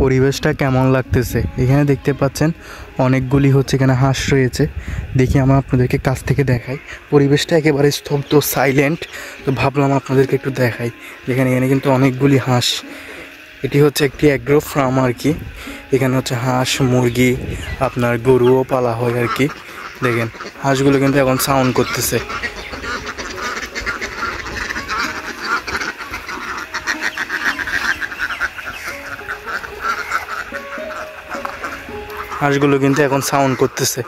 পরিবেশটা কেমন লাগতেছে এখানে দেখতে পাচ্ছেন অনেকগুলি হচ্ছে এখানে হাঁস রয়েছে। দেখি আমরা আপনাদেরকে কাছ থেকে দেখাই। পরিবেশটা একেবারে স্তব্ধ, সাইলেন্ট। তো ভাবলাম আপনাদেরকে একটু দেখাই। এখানে কিন্তু অনেকগুলি হাঁস। এটি হচ্ছে একটি অ্যাগ্রো ফার্ম আর কি। এখানে হচ্ছে হাঁস, মুরগি, আপনার গরুও পালা হয় আর কি। দেখেন হাঁসগুলো কিন্তু এখন সাউন্ড করতেছে। হাঁসগুলো কিন্তু এখন সাউন্ড করতেছে।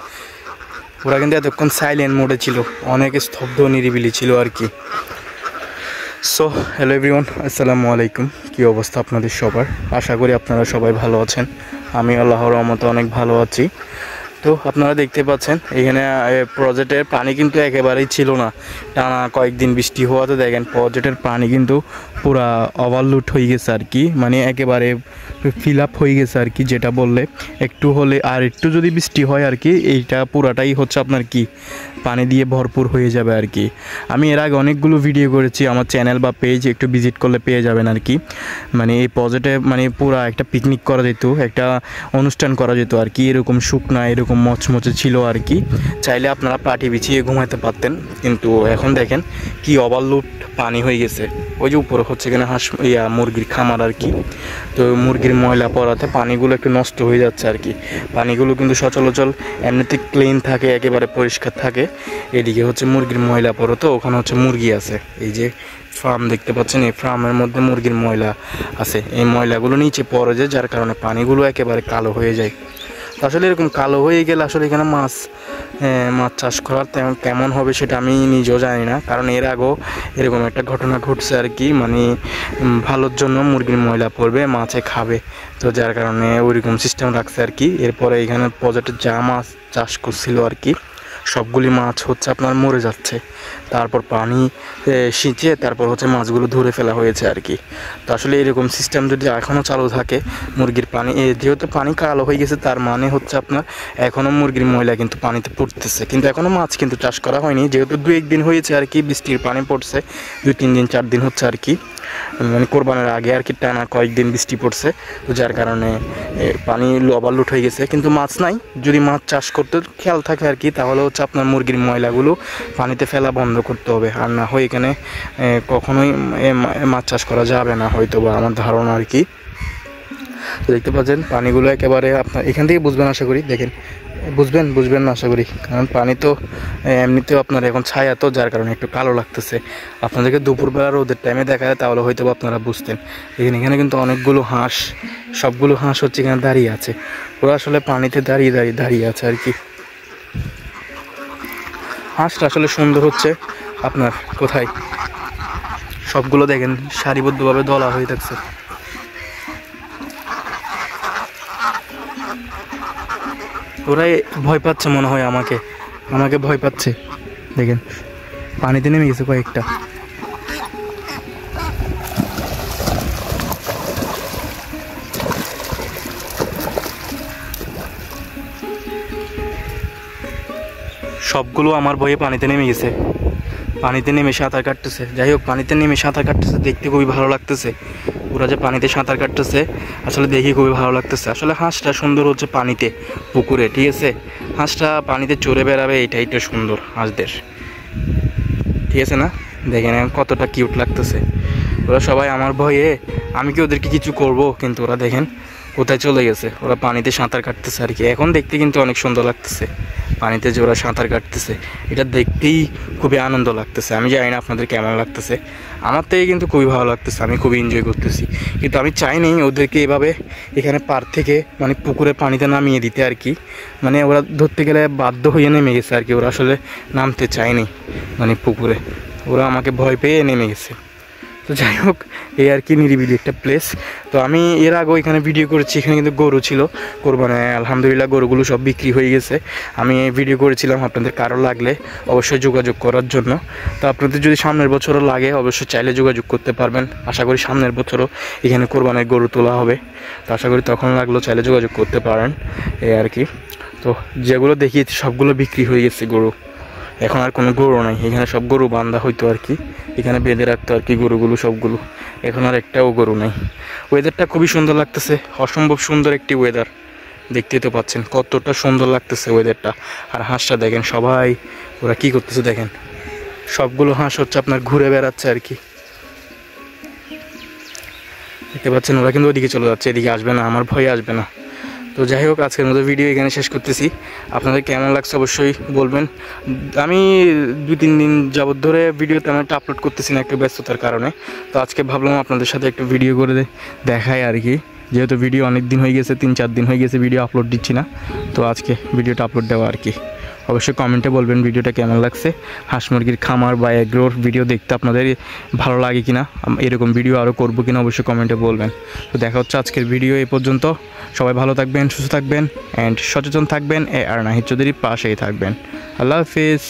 ওরা কিন্তু এতক্ষণ সাইলেন্ট মোডে ছিল, অনেক স্তব্ধ নিরিবিলি ছিল আর কি। সো হ্যালো এভরিওয়ান, আসসালামু আলাইকুম। কী অবস্থা আপনাদের সবার? আশা করি আপনারা সবাই ভালো আছেন। আমি আল্লাহর রহমতে অনেক ভালো আছি। তো আপনারা দেখতে পাচ্ছেন এখানে প্রজেক্টের পানি কিন্তু একেবারেই ছিল না। টানা কয়েকদিন বৃষ্টি হওয়াতে দেখেন প্রজেক্টের পানি কিন্তু পুরা ওভারলোড হয়ে গেছে আর কি। মানে একেবারে ফিল আপ হয়ে গেছে আর কি, যেটা বললে একটু হলে আর একটু যদি বৃষ্টি হয় আর কি, এইটা পুরাটাই হচ্ছে আপনার কি পানি দিয়ে ভরপুর হয়ে যাবে আর কি। আমি এর আগে অনেকগুলো ভিডিও করেছি, আমার চ্যানেল বা পেজ একটু ভিজিট করলে পেয়ে যাবেন আর কি। মানে এই প্রজেক্টে মানে পুরা একটা পিকনিক করা যেত, একটা অনুষ্ঠান করা যেত আর কি। এরকম শুকনা এরকম মচমচে ছিল আর কি। চাইলে আপনারা পাটি বিছিয়ে ঘুমাতে পারতেন, কিন্তু এখন দেখেন কি ওভারলোড পানি হয়ে গেছে। ওই যে উপরে হচ্ছে এখানে হাঁস মুরগির খামার আর কি। তো মুরগির ময়লা পড়াতে পানিগুলো একটু নষ্ট হয়ে যাচ্ছে আর কি। পানিগুলো কিন্তু সচলাচল এমনিতে ক্লিন থাকে, একেবারে পরিষ্কার থাকে। এদিকে হচ্ছে মুরগির ময়লা পড়ো, তো ওখানে হচ্ছে মুরগি আছে। এই যে ফার্ম দেখতে পাচ্ছেন, এই ফার্মের মধ্যে মুরগির ময়লা আছে। এই ময়লাগুলো নিচে পড়ে যায়, যার কারণে পানিগুলো একেবারে কালো হয়ে যায়। আসলে এরকম কালো হয়ে গেলে আসলে এখানে মাছ চাষ করার কেমন হবে সেটা আমি নিজেও জানি না, কারণ এর আগেও এরকম একটা ঘটনা ঘটছে আর কি। মানে ভালোর জন্য মুরগির ময়লা পড়বে, মাছে খাবে, তো যার কারণে ওইরকম সিস্টেম রাখছে আর কি। এরপরে এখানে প্রজেক্টে যা মাছ চাষ করছিল আর কি, সবগুলি মাছ হচ্ছে আপনার মরে যাচ্ছে। তারপর পানি সিঁচে তারপর হচ্ছে মাছগুলো ধরে ফেলা হয়েছে আর কি। তো আসলে এরকম সিস্টেম যদি এখনও চালু থাকে, মুরগির পানি যেহেতু পানি কালো হয়ে গেছে, তার মানে হচ্ছে আপনার এখনও মুরগির ময়লা কিন্তু পানিতে পড়তেছে, কিন্তু এখনও মাছ কিন্তু চাষ করা হয়নি। যেহেতু 2-1 দিন হয়েছে আর কি, বৃষ্টির পানি পড়ছে 2-3 দিন 4 দিন হচ্ছে আর কি। মানে কোরবানের আগে আর কি টানা কয়েকদিন বৃষ্টি পড়ছে, তো যার কারণে পানি ওভারলোড হয়ে গেছে, কিন্তু মাছ নাই। যদি মাছ চাষ করতে খেয়াল থাকে আর কি, তাহলে হচ্ছে আপনার মুরগির ময়লাগুলো পানিতে ফেলা বন্ধ করতে হবে। আর না হয় এখানে কখনোই মাছ চাষ করা যাবে না হয়তো, বা আমার ধারণা আর কি। তো দেখতে পাচ্ছেন পানিগুলো একেবারে আপনার এখান থেকে বুঝবেন, আশা করি দেখেন বুঝবেন না আশা করি, কারণ পানি তো এমনিতেও আপনার এখন ছায়া, তো যার কারণে একটু কালো লাগতেছে। আপনাদেরকে দুপুরবেলা রোদের টাইমে দেখা যায় তাহলে হয়তো আপনারা বুঝতেন। এখানে কিন্তু অনেকগুলো হাঁস, সবগুলো হাঁস হচ্ছে এখানে দাঁড়িয়ে আছে। ওরা আসলে পানিতে দাঁড়িয়ে আছে আর কি। হাঁসটা আসলে সুন্দর হচ্ছে আপনার কোথায়, সবগুলো দেখেন সারিবদ্ধভাবে দলা হয়ে থাকছে। ওরাই ভয় পাচ্ছে মনে হয়, আমাকে ভয় পাচ্ছে। দেখেন পানিতে নেমে গেছে কয়েকটা। সবগুলো আমার ভয়ে পানিতে নেমে গেছে, পানিতে নেমে সাঁতার কাটতেছে। যাই হোক, পানিতে নেমে সাঁতার কাটতেছে দেখতে খুবই ভালো লাগতেছে। ওরা যে পানিতে সাঁতার কাটতেছে আসলে দেখে খুবই ভালো লাগতেছে। আসলে হাঁসটা সুন্দর হচ্ছে পানিতে, পুকুরে, ঠিক আছে। হাঁসটা পানিতে চড়ে বেড়াবে, এটাই তো সুন্দর হাঁসদের, ঠিক আছে না? দেখেন কতটা কিউট লাগতেছে। ওরা সবাই আমার ভয়ে, আমি কি ওদেরকে কিছু করব, কিন্তু ওরা দেখেন কোথায় চলে গেছে। ওরা পানিতে সাঁতার কাটতেছে আর কি। এখন দেখতে কিন্তু অনেক সুন্দর লাগতেছে পানিতে যে ওরা সাঁতার কাটতেছে, এটা দেখতেই খুবই আনন্দ লাগতেছে। আমি জানি না আপনাদের কেমন লাগতেছে, আমার থেকে কিন্তু খুবই ভালো লাগতেছে, আমি খুবই এনজয় করতেছি। কিন্তু আমি চাইনি ওদেরকে এভাবে এখানে পার থেকে মানে পুকুরে পানিতে নামিয়ে দিতে আর কি। মানে ওরা ধরতে গেলে বাধ্য হয়ে নেমে গেছে আর কি। ওরা আসলে নামতে চায়নি মানে পুকুরে, ওরা আমাকে ভয় পেয়ে নেমে গেছে। তো যাই হোক, এই আর কি নিরিবিলি একটা প্লেস। তো আমি এর আগেও এখানে ভিডিও করেছি, এখানে কিন্তু গরু ছিল কোরবানিতে। আলহামদুলিল্লাহ গরুগুলো সব বিক্রি হয়ে গেছে। আমি ভিডিও করেছিলাম, আপনাদের কারো লাগলে অবশ্যই যোগাযোগ করার জন্য। তো আপনাদের যদি সামনের বছরও লাগে অবশ্যই চাইলে যোগাযোগ করতে পারবেন। আশা করি সামনের বছরও এখানে কোরবানির গরু তোলা হবে, তো আশা করি তখন লাগলেও চাইলে যোগাযোগ করতে পারেন, এই আর কি। তো যেগুলো দেখিয়েছি সবগুলো বিক্রি হয়ে গেছে গরু, এখন আর কোনো গরু নাই এখানে। সব গরু বান্ধা হইতো আর কি, এখানে বেঁধে রাখতো আর কি গরুগুলো সবগুলো। এখন আর একটাও গরু নেই। ওয়েদারটা খুবই সুন্দর লাগতেছে, অসম্ভব সুন্দর একটি ওয়েদার। দেখতেই তো পাচ্ছেন কতটা সুন্দর লাগতেছে ওয়েদারটা। আর হাঁসটা দেখেন সবাই ওরা কি করতেছে দেখেন, সবগুলো হাঁস হচ্ছে আপনার ঘুরে বেড়াচ্ছে আর কি। দেখতে পাচ্ছেন ওরা কিন্তু ওদিকে চলে যাচ্ছে, এদিকে আসবে না, আমার ভয়ে আসবে না। তো যাই হোক, আজকের মতো ভিডিও এখানে শেষ করতেছি। আপনাদের কেমন লাগছে অবশ্যই বলবেন। আমি 2-3 দিন যাবত ধরে ভিডিও তেমন একটা আপলোড করতেছি না, একটু ব্যস্ততার কারণে। তো আজকে ভাবলাম আপনাদের সাথে একটু ভিডিও করে দেখাই আর কি, যেহেতু ভিডিও অনেক দিন হয়ে গেছে, 3-4 দিন হয়ে গেছে ভিডিও আপলোড দিচ্ছি না। তো আজকে ভিডিওটা আপলোড দেওয়া আর কি। অবশ্যই কমেন্টে বলবেন ভিডিওটা কেমন লাগছে, হাঁস মুরগির খামার বা এগ্রোর ভিডিও দেখতে আপনাদের ভালো লাগে কিনা, এরকম ভিডিও আরও করবো কিনা অবশ্যই কমেন্টে বলবেন। তো দেখা হচ্ছে আজকের ভিডিও এই পর্যন্ত। সবাই ভালো থাকবেন, সুস্থ থাকবেন অ্যান্ড সচেতন থাকবেন। আর নাহিদ চৌধুরীর পাশেই থাকবেন। আল্লাহ হাফিজ।